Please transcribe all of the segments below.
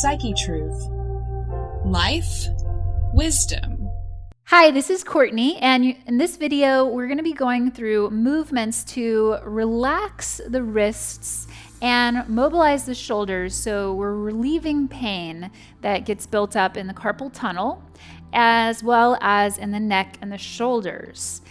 Psychetruth. Life, wisdom. Hi, this is Courtney, and in this video, we're going to be going through movements to relax the wrists and mobilize the shoulders, so we're relieving pain that gets built up in the carpal tunnel, as well as in the neck and the shoulders.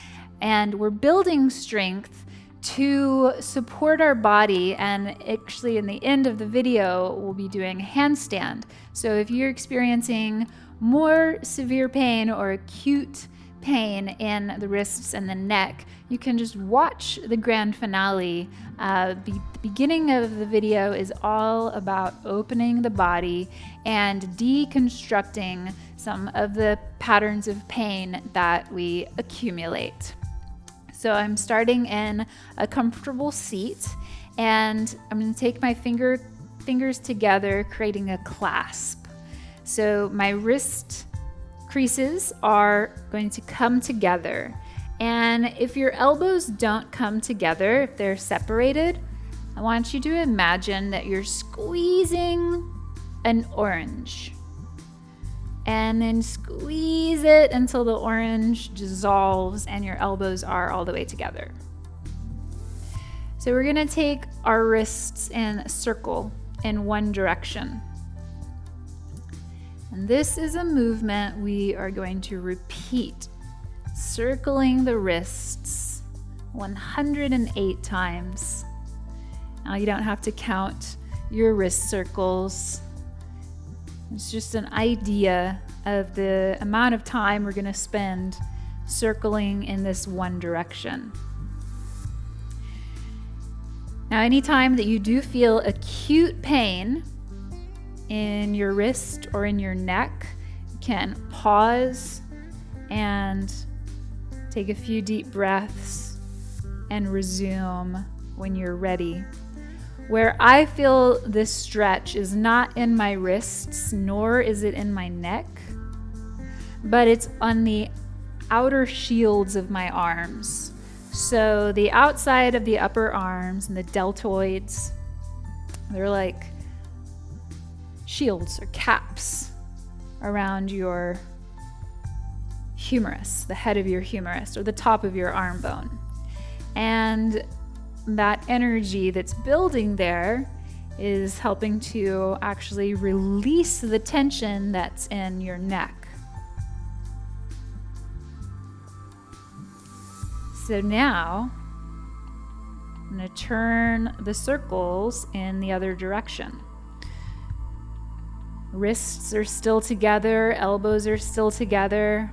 And we're building strength to support our body, and actually in the end of the video, we'll be doing a handstand. So if you're experiencing more severe pain or acute pain in the wrists and the neck, you can just watch the grand finale. The beginning of the video is all about opening the body and deconstructing some of the patterns of pain that we accumulate. So I'm starting in a comfortable seat, and I'm going to take my fingers together, creating a clasp. So my wrist creases are going to come together. And if your elbows don't come together, if they're separated, I want you to imagine that you're squeezing an orange. And then squeeze it until the orange dissolves and your elbows are all the way together. So we're gonna take our wrists in a circle in one direction. And this is a movement we are going to repeat, circling the wrists 108 times. Now you don't have to count your wrist circles. It's just an idea of the amount of time we're going to spend circling in this one direction. Now, anytime that you do feel acute pain in your wrist or in your neck, you can pause and take a few deep breaths and resume when you're ready. Where I feel this stretch is not in my wrists, nor is it in my neck, but it's on the outer shields of my arms. So the outside of the upper arms and the deltoids, they're like shields or caps around your humerus, the head of your humerus, or the top of your arm bone. And that energy that's building there is helping to actually release the tension that's in your neck. So now I'm going to turn the circles in the other direction. Wrists are still together, elbows are still together.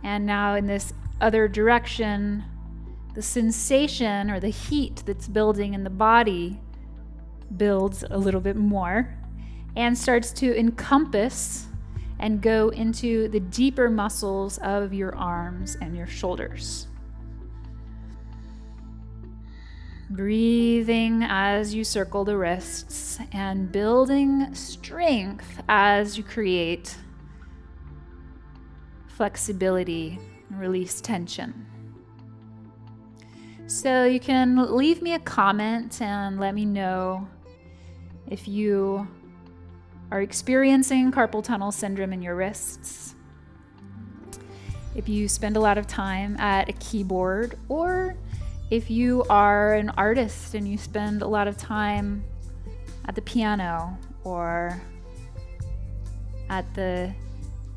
And now in this other direction, the sensation or the heat that's building in the body builds a little bit more and starts to encompass and go into the deeper muscles of your arms and your shoulders. Breathing as you circle the wrists and building strength as you create flexibility and release tension. So you can leave me a comment and let me know if you are experiencing carpal tunnel syndrome in your wrists, if you spend a lot of time at a keyboard, or if you are an artist and you spend a lot of time at the piano or at the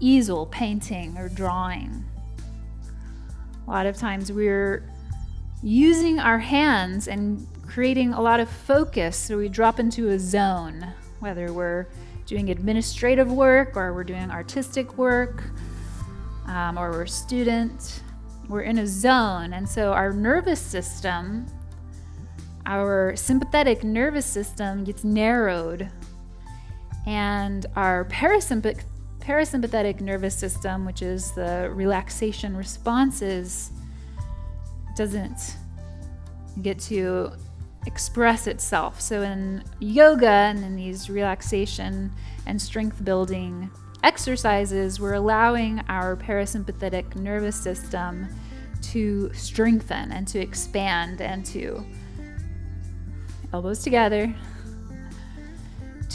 easel painting or drawing. A lot of times we're using our hands and creating a lot of focus, so we drop into a zone, whether we're doing administrative work or we're doing artistic work or we're a student. We're in a zone, and so our nervous system, our sympathetic nervous system gets narrowed, and our parasympathetic nervous system, which is the relaxation responses, doesn't get to express itself. So in yoga and in these relaxation and strength building exercises, we're allowing our parasympathetic nervous system to strengthen and to expand and to elbows together,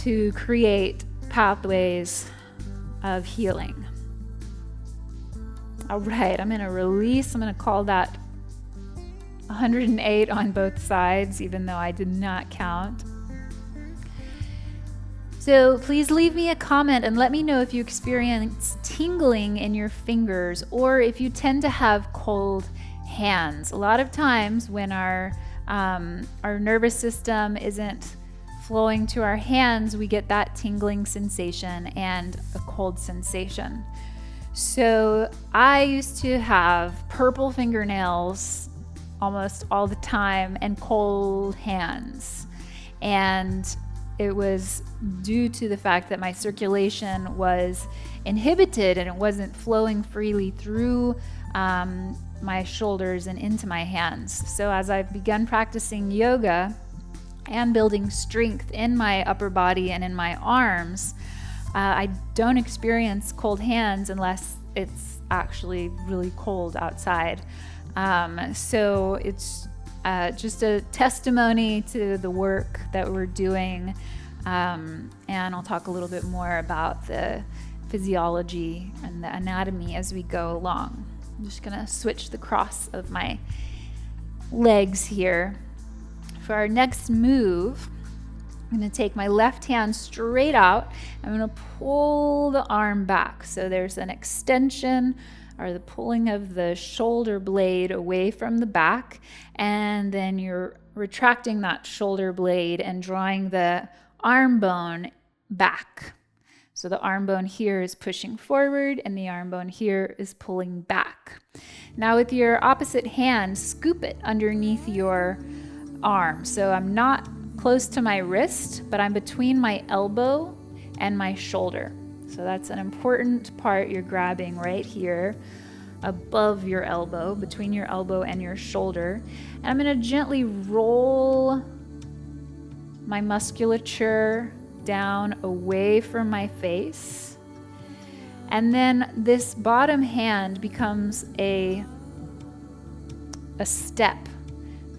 to create pathways of healing. All right, I'm going to release. I'm going to call that 108 on both sides, even though I did not count. So please leave me a comment and let me know if you experience tingling in your fingers or if you tend to have cold hands. A lot of times when our nervous system isn't flowing to our hands, we get that tingling sensation and a cold sensation. So I used to have purple fingernails almost all the time and cold hands. And it was due to the fact that my circulation was inhibited and it wasn't flowing freely through my shoulders and into my hands. So as I've begun practicing yoga and building strength in my upper body and in my arms, I don't experience cold hands unless it's actually really cold outside. So it's just a testimony to the work that we're doing. And I'll talk a little bit more about the physiology and the anatomy as we go along. I'm just gonna switch the cross of my legs here. For our next move, I'm gonna take my left hand straight out. I'm gonna pull the arm back. So there's an extension or the pulling of the shoulder blade away from the back, and then you're retracting that shoulder blade and drawing the arm bone back. So the arm bone here is pushing forward and the arm bone here is pulling back. Now with your opposite hand, scoop it underneath your arm. So I'm not close to my wrist, but I'm between my elbow and my shoulder. So that's an important part you're grabbing right here above your elbow, between your elbow and your shoulder. And I'm going to gently roll my musculature down away from my face. And then this bottom hand becomes a step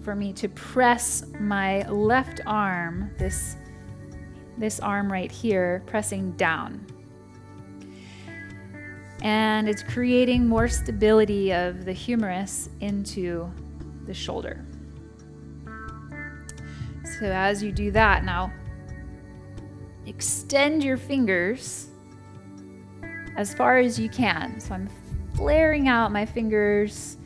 for me to press my left arm, this arm right here, pressing down. And it's creating more stability of the humerus into the shoulder. So as you do that, now extend your fingers as far as you can. So I'm flaring out my fingers,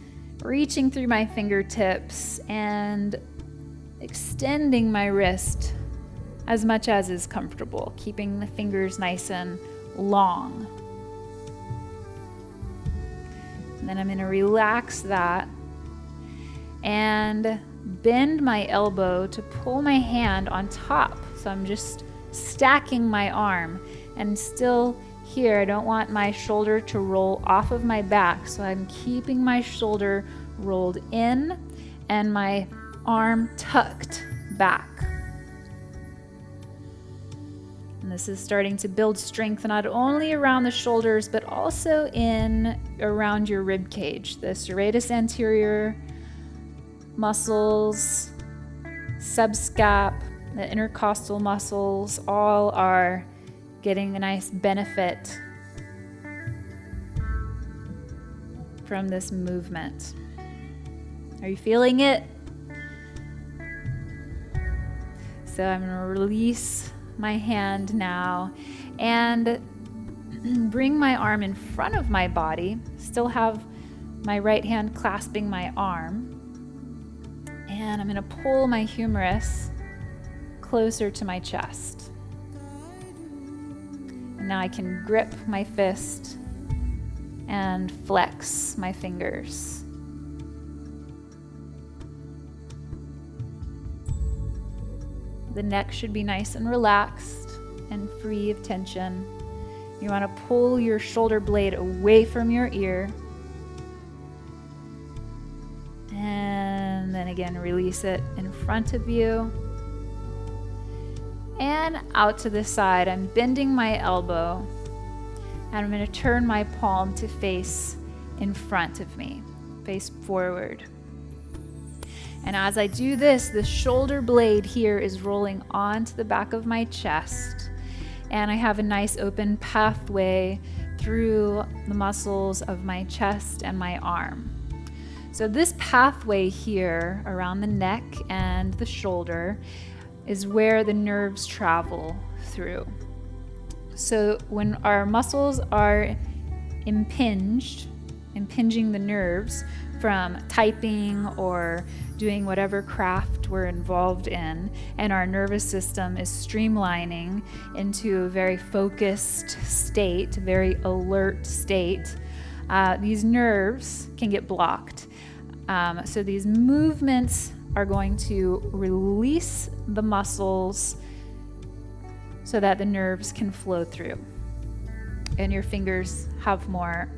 reaching through my fingertips and extending my wrist as much as is comfortable, keeping the fingers nice and long. And then I'm going to relax that and bend my elbow to pull my hand on top. So I'm just stacking my arm, and still here I don't want my shoulder to roll off of my back, so I'm keeping my shoulder rolled in and my arm tucked back. And this is starting to build strength not only around the shoulders but also around your rib cage. The serratus anterior muscles, subscap, the intercostal muscles, all are getting a nice benefit from this movement. Are you feeling it? So I'm going to release my hand now and bring my arm in front of my body. Still have my right hand clasping my arm. And I'm going to pull my humerus closer to my chest. And now I can grip my fist and flex my fingers. The neck should be nice and relaxed and free of tension. You want to pull your shoulder blade away from your ear. And then again, release it in front of you. And out to the side. I'm bending my elbow. And I'm going to turn my palm to face in front of me, face forward. And as I do this, the shoulder blade here is rolling onto the back of my chest. And I have a nice open pathway through the muscles of my chest and my arm. So this pathway here around the neck and the shoulder is where the nerves travel through. So when our muscles are impinging the nerves from typing or doing whatever craft we're involved in, and our nervous system is streamlining into a very focused state, very alert state, these nerves can get blocked. So these movements are going to release the muscles so that the nerves can flow through and your fingers have more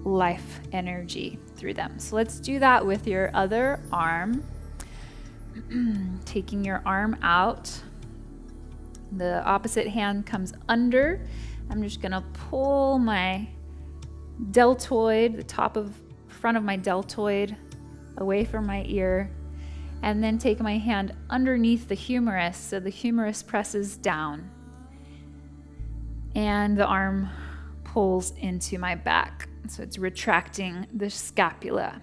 life energy through them. So let's do that with your other arm. Taking your arm out, the opposite hand comes under. I'm just gonna pull my deltoid, the front of my deltoid, away from my ear, and then take my hand underneath the humerus, so the humerus presses down and the arm pulls into my back, so it's retracting the scapula.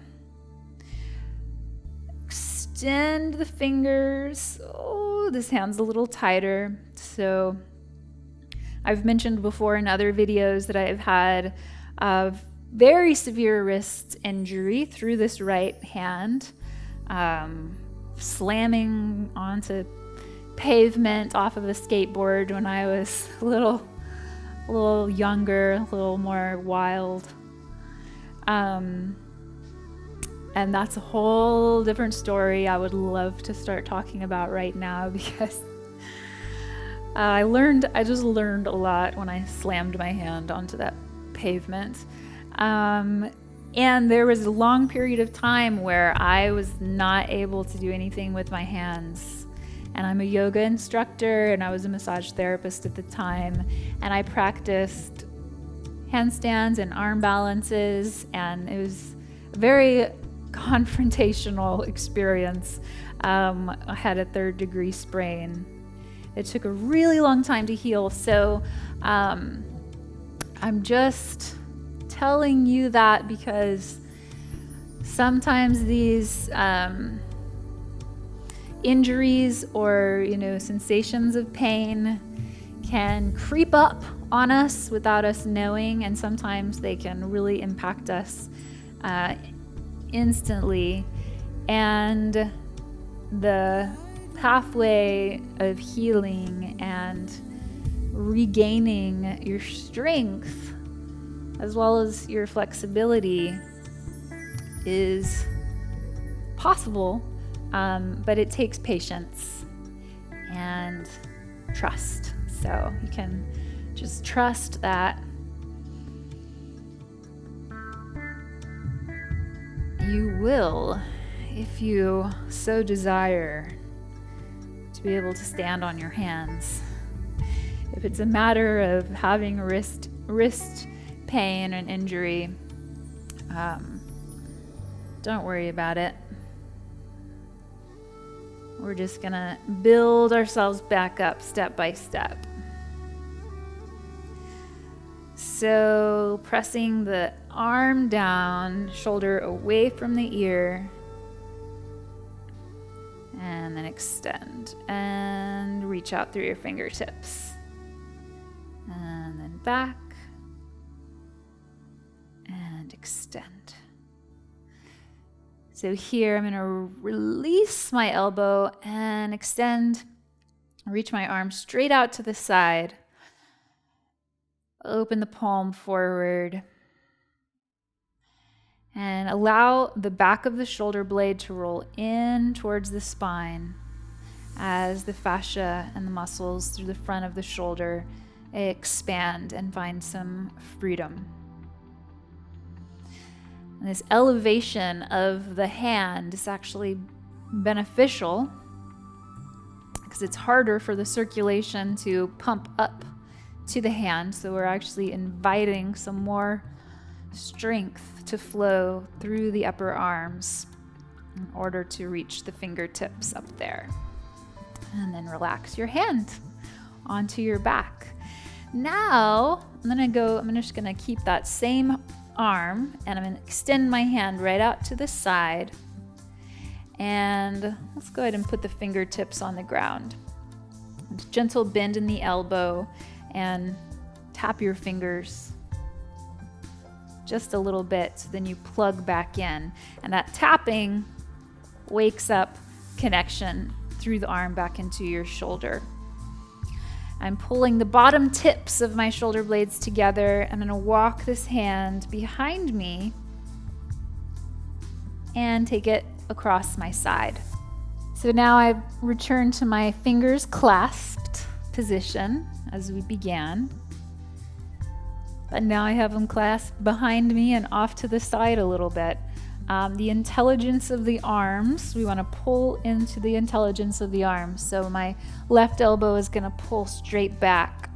Extend the fingers. Oh, this hand's a little tighter. So I've mentioned before in other videos that I've had a very severe wrist injury through this right hand, slamming onto pavement off of a skateboard when I was a little younger, a little more wild. And that's a whole different story I would love to start talking about right now, because I just learned a lot when I slammed my hand onto that pavement. And there was a long period of time where I was not able to do anything with my hands. And I'm a yoga instructor and I was a massage therapist at the time. And I practiced handstands and arm balances, and it was a very confrontational experience. I had a 3rd-degree sprain. It took a really long time to heal. So I'm just telling you that because sometimes these injuries or sensations of pain can creep up on us without us knowing, and sometimes they can really impact us instantly. And the pathway of healing and regaining your strength as well as your flexibility is possible, but it takes patience and trust. So you can just trust that you will, if you so desire, to be able to stand on your hands. If it's a matter of having wrist pain and injury, don't worry about it. We're just gonna build ourselves back up step by step. So pressing the arm down, shoulder away from the ear, and then extend and reach out through your fingertips, and then back and extend. So here I'm going to release my elbow and extend, reach my arm straight out to the side, open the palm forward, and allow the back of the shoulder blade to roll in towards the spine as the fascia and the muscles through the front of the shoulder expand and find some freedom. And this elevation of the hand is actually beneficial because it's harder for the circulation to pump up to the hand. So we're actually inviting some more strength to flow through the upper arms. in order to reach the fingertips up there. And then relax your hand onto your back. Now, I'm just gonna keep that same arm and I'm gonna extend my hand right out to the side. And let's go ahead and put the fingertips on the ground. And gentle bend in the elbow and tap your fingers just a little bit, so then you plug back in. And that tapping wakes up connection through the arm back into your shoulder. I'm pulling the bottom tips of my shoulder blades together. I'm gonna walk this hand behind me and take it across my side. So now I've returned to my fingers clasped position as we began. But now I have them clasped behind me and off to the side a little bit. The intelligence of the arms, we want to pull into the intelligence of the arms. So my left elbow is going to pull straight back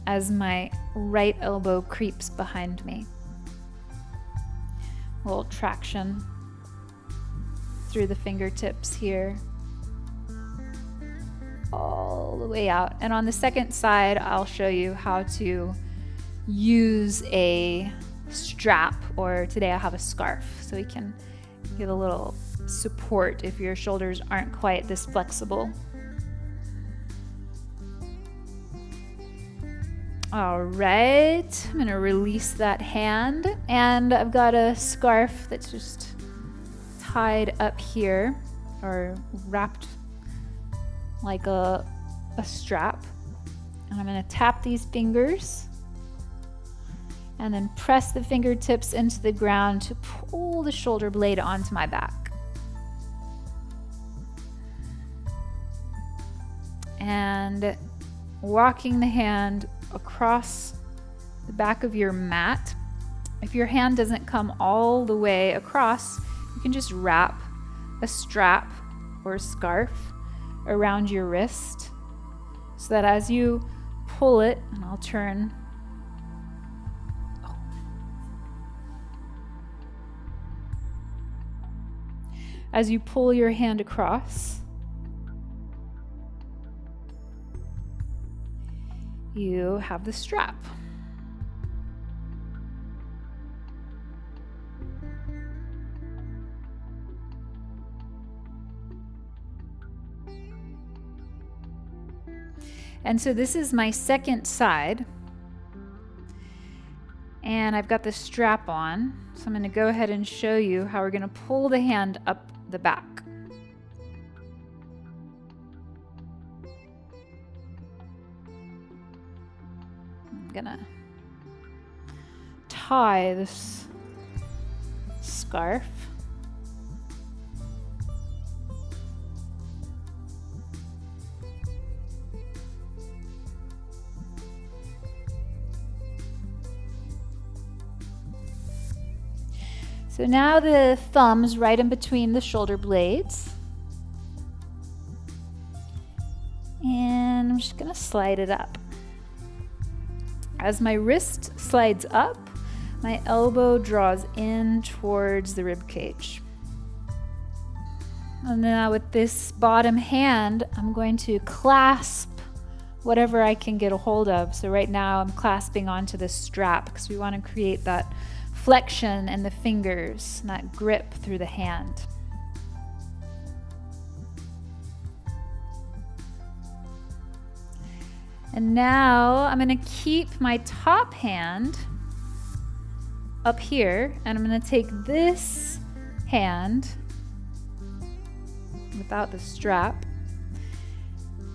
as my right elbow creeps behind me. A little traction through the fingertips here, all the way out. And on the second side, I'll show you how to use a strap, or today I have a scarf, so we can get a little support if your shoulders aren't quite this flexible. All right, I'm gonna release that hand, and I've got a scarf that's just tied up here, or wrapped like a strap. And I'm gonna tap these fingers and then press the fingertips into the ground to pull the shoulder blade onto my back. And walking the hand across the back of your mat. If your hand doesn't come all the way across, you can just wrap a strap or a scarf around your wrist so that as you pull it, and I'll turn. As you pull your hand across, you have the strap. And so this is my second side, and I've got the strap on. So I'm going to go ahead and show you how we're going to pull the hand up the back. I'm going to tie this scarf. So now the thumb's right in between the shoulder blades. And I'm just gonna slide it up. As my wrist slides up, my elbow draws in towards the rib cage. And now with this bottom hand, I'm going to clasp whatever I can get a hold of. So right now I'm clasping onto this strap because we want to create that flexion in the fingers and that grip through the hand. And now I'm going to keep my top hand up here, and I'm going to take this hand without the strap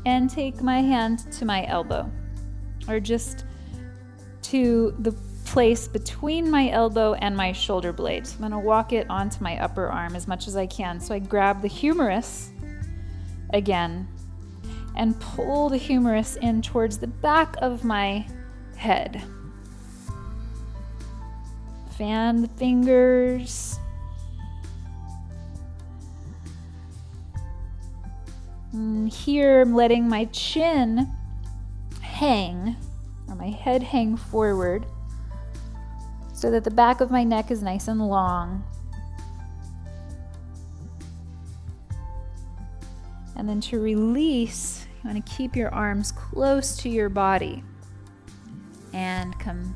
and take my hand to my elbow, or just to the place between my elbow and my shoulder blade. So I'm going to walk it onto my upper arm as much as I can. So I grab the humerus again and pull the humerus in towards the back of my head. Fan the fingers. And here I'm letting my chin hang, or my head hang forward, so that the back of my neck is nice and long. And then to release, you want to keep your arms close to your body and come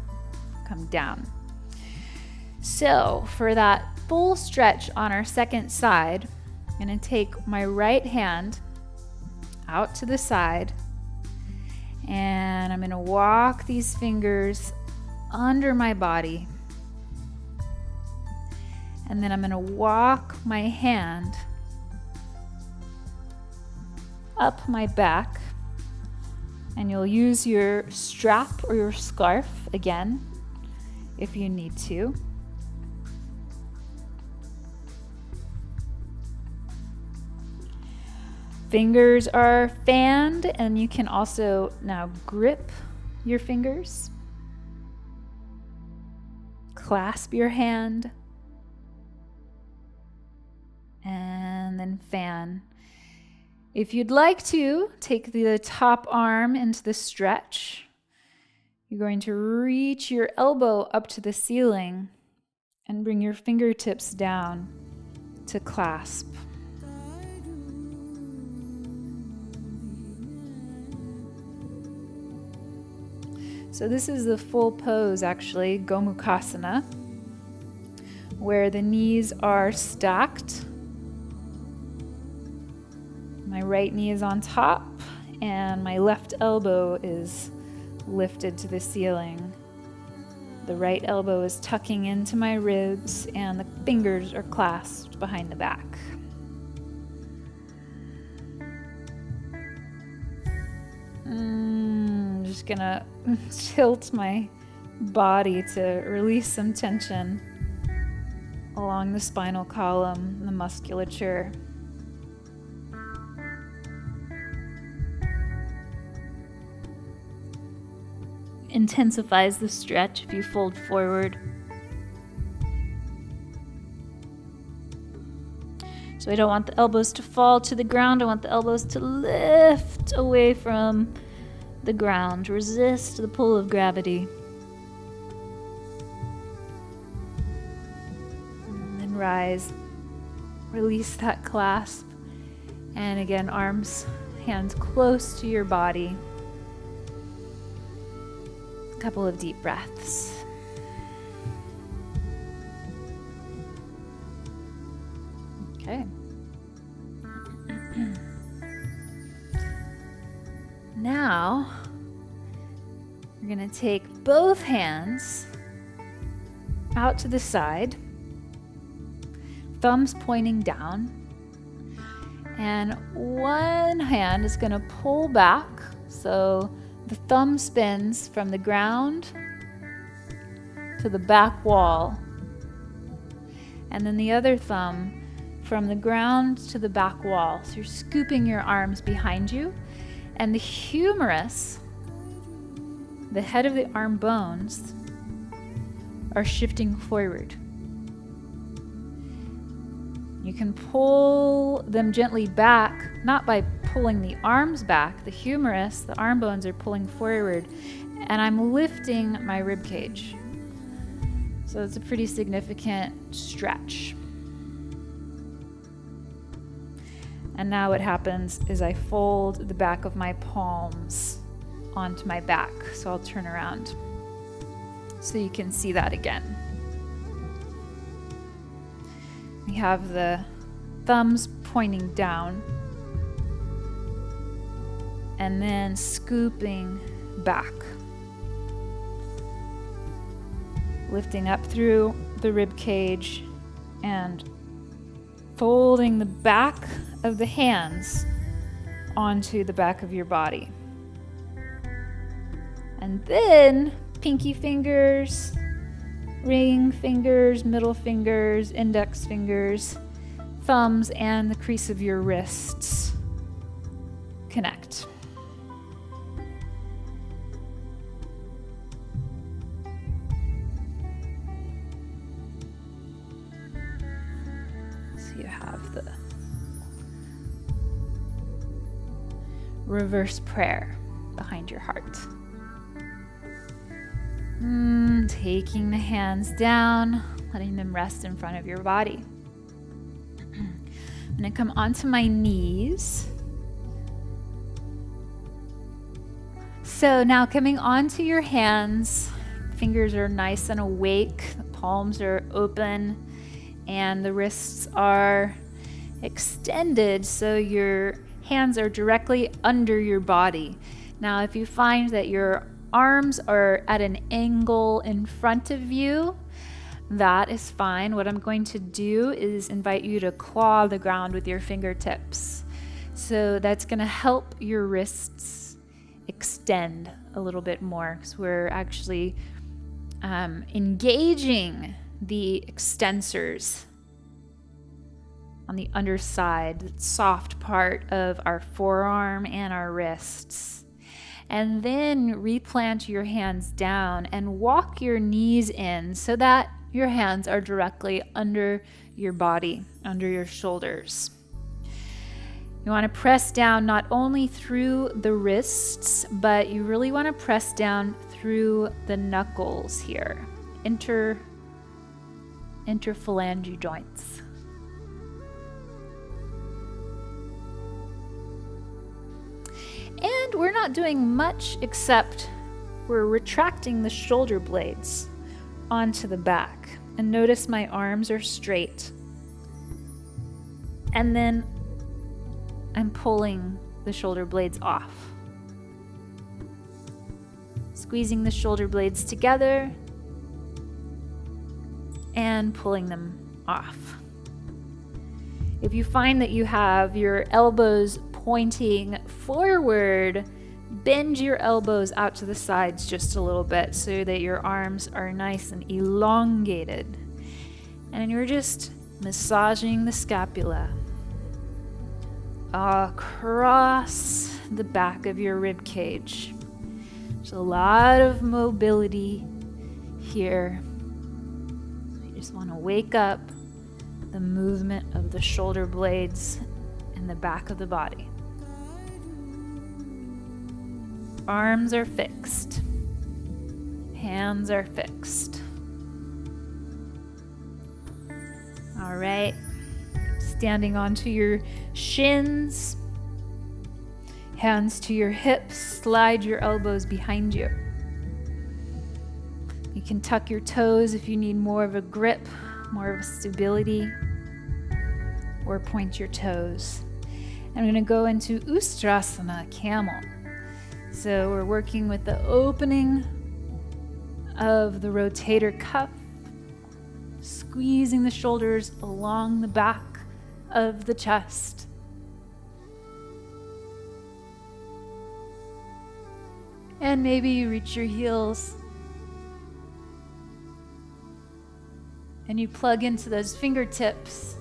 down. So for that full stretch on our second side, I'm going to take my right hand out to the side, and I'm going to walk these fingers under my body, and then I'm going to walk my hand up my back, and you'll use your strap or your scarf again if you need to. Fingers are fanned, and you can also now grip your fingers, clasp your hand, and then fan. If you'd like to, take the top arm into the stretch. You're going to reach your elbow up to the ceiling and bring your fingertips down to clasp. So this is the full pose, actually, Gomukhasana, where the knees are stacked. My right knee is on top, and my left elbow is lifted to the ceiling. The right elbow is tucking into my ribs, and the fingers are clasped behind the back. I'm just gonna tilt my body to release some tension along the spinal column, the musculature. Intensifies the stretch if you fold forward. So I don't want the elbows to fall to the ground. I want the elbows to lift away from the ground. Resist the pull of gravity. And then rise. Release that clasp. And again, arms, hands close to your body. A couple of deep breaths. Okay. Now, we're going to take both hands out to the side, thumbs pointing down, and one hand is going to pull back, so the thumb spins from the ground to the back wall, and then the other thumb from the ground to the back wall. So you're scooping your arms behind you, and the humerus, the head of the arm bones, are shifting forward. You can pull them gently back, not by pulling the arms back. The humerus, the arm bones are pulling forward, and I'm lifting my rib cage. So it's a pretty significant stretch. And now what happens is I fold the back of my palms onto my back. So I'll turn around so you can see that again. We have the thumbs pointing down and then scooping back, lifting up through the rib cage and folding the back of the hands onto the back of your body. And then pinky fingers, ring fingers, middle fingers, index fingers, thumbs, and the crease of your wrists connect. So you have the reverse prayer behind your heart. Taking the hands down, letting them rest in front of your body. I'm going to come onto my knees, So now coming onto your hands, fingers are nice and awake, the palms are open, and the wrists are extended so your hands are directly under your body. Now, if you find that your arms are at an angle in front of you, that is fine. What I'm going to do is invite you to claw the ground with your fingertips. So that's going to help your wrists extend a little bit more, because we're actually engaging the extensors on the underside, the soft part of our forearm and our wrists. And then replant your hands down and walk your knees in so that your hands are directly under your body, under your shoulders. You want to press down not only through the wrists, but you really want to press down through the knuckles here, interphalangeal joints. And we're not doing much except we're retracting the shoulder blades onto the back. And notice my arms are straight. And then I'm pulling the shoulder blades off. Squeezing the shoulder blades together and pulling them off. If you find that you have your elbows pointing forward, bend your elbows out to the sides just a little bit so that your arms are nice and elongated. And you're just massaging the scapula across the back of your rib cage. There's a lot of mobility here. You just want to wake up the movement of the shoulder blades in the back of the body. Arms are fixed. Hands are fixed. All right. Standing onto your shins. Hands to your hips. Slide your elbows behind you. You can tuck your toes if you need more of a grip, more of a stability, or point your toes. I'm going to go into Ustrasana, camel. So we're working with the opening of the rotator cuff, squeezing the shoulders along the back of the chest. And maybe you reach your heels and you plug into those fingertips.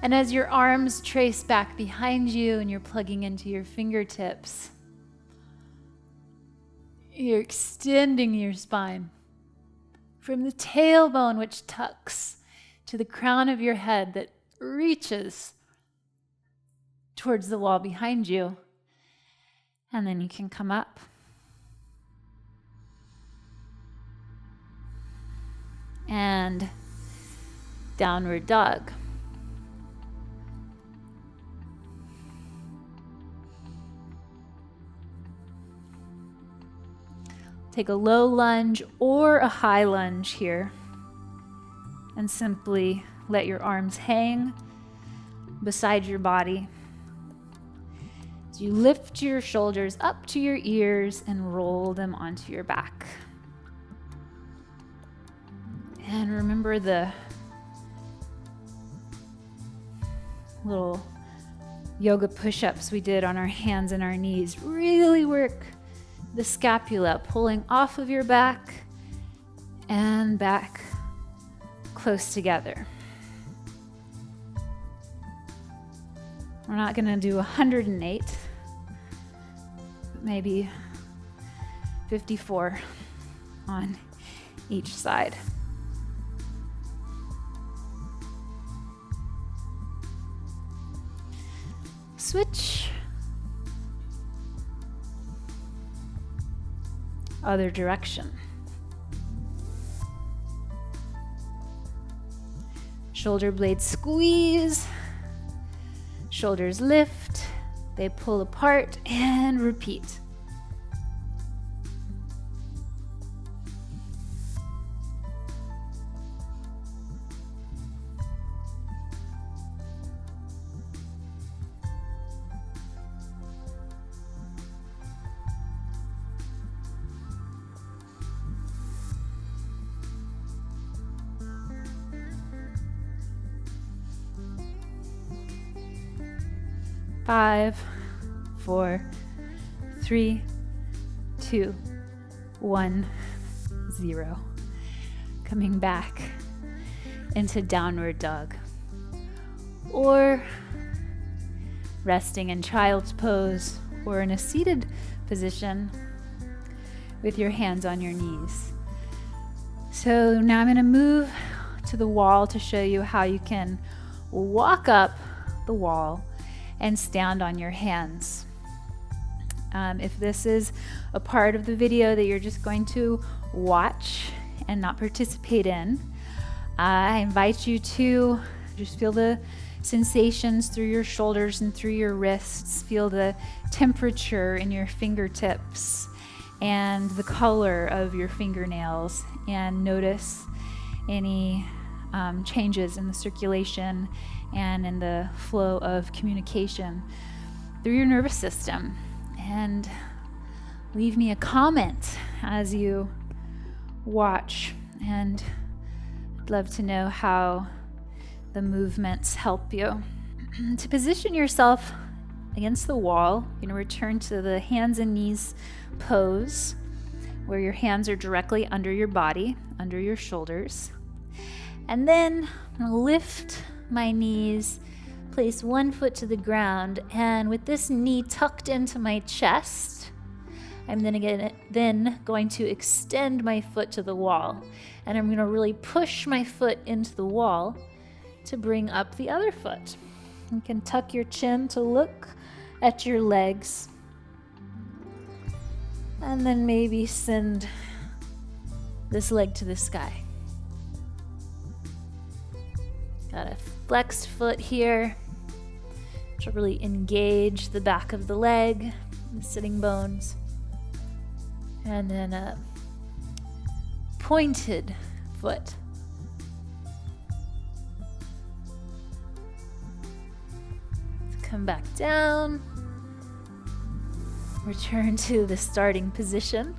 And as your arms trace back behind you and you're plugging into your fingertips, you're extending your spine from the tailbone, which tucks, to the crown of your head that reaches towards the wall behind you. And then you can come up. And downward dog. Take a low lunge or a high lunge here, and simply let your arms hang beside your body. As you lift your shoulders up to your ears and roll them onto your back. And remember the little yoga push-ups we did on our hands and our knees. Really work the scapula, pulling off of your back and back close together. We're not going to do 108, but maybe 54 on each side. Switch. Other direction. Shoulder blades squeeze, shoulders lift, they pull apart, and repeat. Five, 4, 3, 2, 1, 0. Coming back into downward dog. Or resting in child's pose or in a seated position with your hands on your knees. So now I'm going to move to the wall to show you how you can walk up the wall and stand on your hands. If this is a part of the video that you're just going to watch and not participate in, I invite you to just feel the sensations through your shoulders and through your wrists. Feel the temperature in your fingertips and the color of your fingernails, and notice any changes in the circulation and in the flow of communication through your nervous system. And leave me a comment as you watch, and I'd love to know how the movements help you. To position yourself against the wall, you're going to return to the hands and knees pose, where your hands are directly under your body, under your shoulders. And then I'm going to lift my knees, place one foot to the ground, and with this knee tucked into my chest, I'm then going to extend my foot to the wall, and I'm going to really push my foot into the wall to bring up the other foot. You can tuck your chin to look at your legs, and then maybe send this leg to the sky. Got a flexed foot here to really engage the back of the leg, the sitting bones. And then a pointed foot. Come back down. Return to the starting position.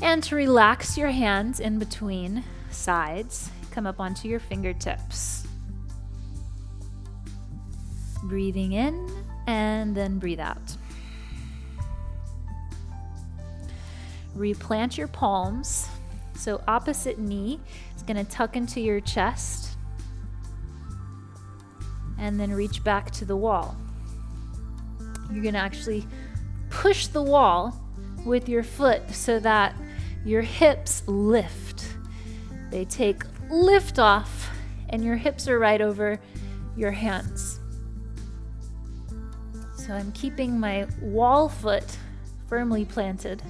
And to relax your hands in between sides, come up onto your fingertips. Breathing in and then breathe out. Replant your palms. So opposite knee is going to tuck into your chest. And then reach back to the wall. You're going to actually push the wall with your foot so that your hips lift. They take lift off and your hips are right over your hands. So I'm keeping my wall foot firmly planted.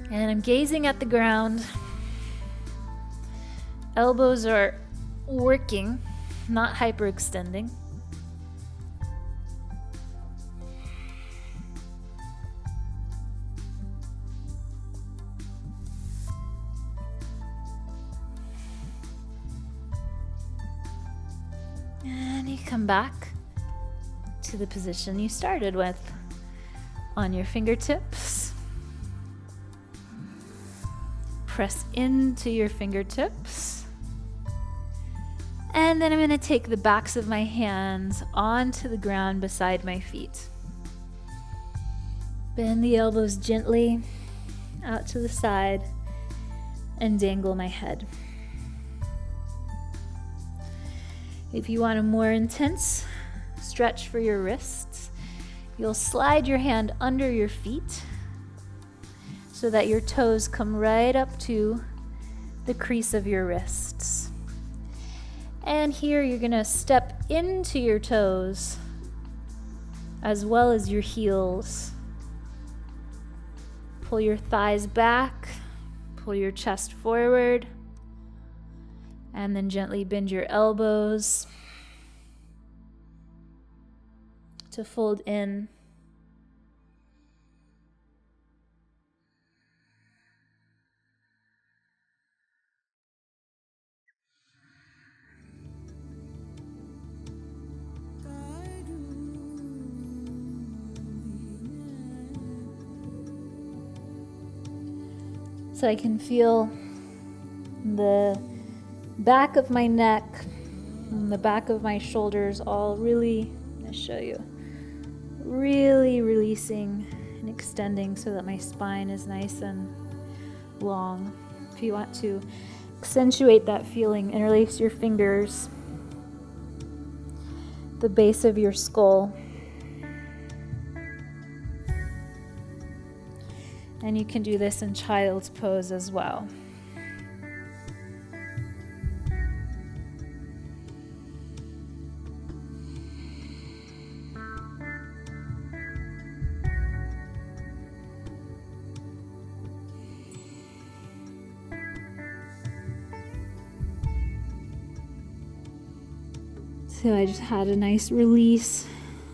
And I'm gazing at the ground. Elbows are working, not hyperextending. And you come back to the position you started with on your fingertips. Press into your fingertips. And then I'm going to take the backs of my hands onto the ground beside my feet. Bend the elbows gently out to the side and dangle my head. If you want a more intense stretch for your wrists, you'll slide your hand under your feet so that your toes come right up to the crease of your wrists. And here you're going to step into your toes as well as your heels Pull your thighs back, pull your chest forward, and then gently bend your elbows to fold in. So I can feel the back of my neck and the back of my shoulders all really, I'm going to show you, really releasing and extending so that my spine is nice and long. If you want to accentuate that feeling, interlace your fingers, the base of your skull. And you can do this in child's pose as well. So I just had a nice release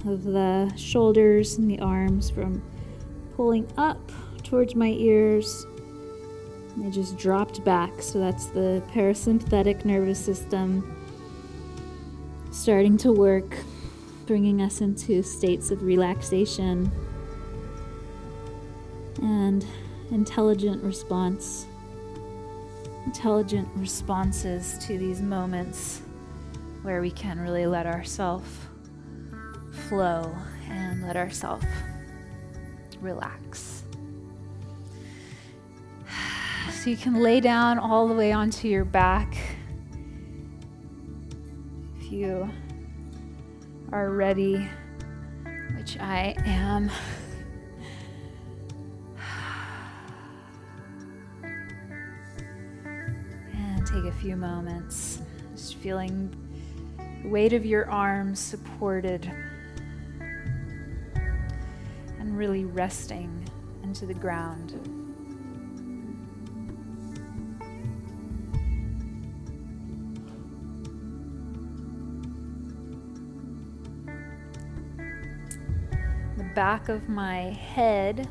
of the shoulders and the arms from pulling up towards my ears. They just dropped back. So that's the parasympathetic nervous system starting to work, bringing us into states of relaxation and intelligent responses to these moments where we can really let ourselves flow and let ourselves relax. So you can lay down all the way onto your back if you are ready, which I am. And take a few moments, just feeling the weight of your arms supported and really resting into the ground. The back of my head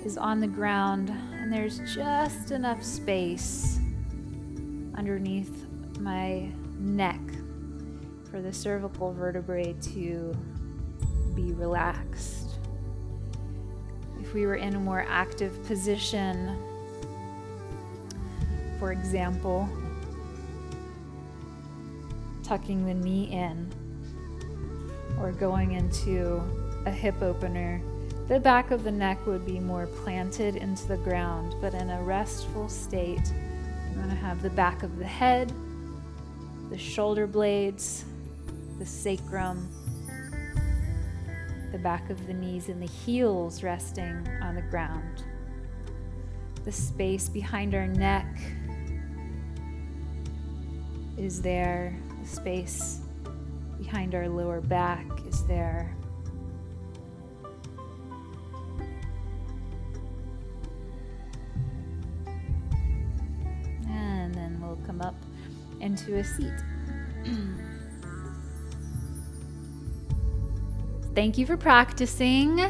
is on the ground, and there's just enough space underneath my neck for the cervical vertebrae to be relaxed. If we were in a more active position, for example, tucking the knee in or going into a hip opener, the back of the neck would be more planted into the ground, but in a restful state, you want to have the back of the head, the shoulder blades, the sacrum, the back of the knees and the heels resting on the ground. The space behind our neck is there. The space behind our lower back is there. And then we'll come up into a seat. Thank you for practicing.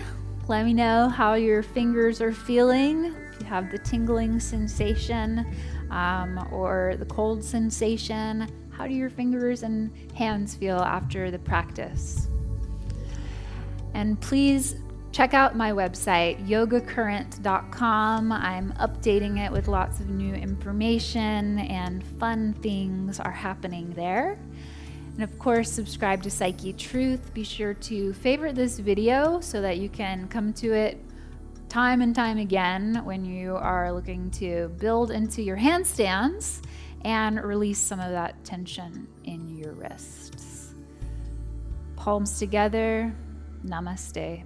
Let me know how your fingers are feeling. If you have the tingling sensation or the cold sensation, how do your fingers and hands feel after the practice? And please check out my website, yogacurrent.com. I'm updating it with lots of new information, and fun things are happening there. And of course, subscribe to Psychetruth. Be sure to favorite this video so that you can come to it time and time again when you are looking to build into your handstands and release some of that tension in your wrists. Palms together. Namaste.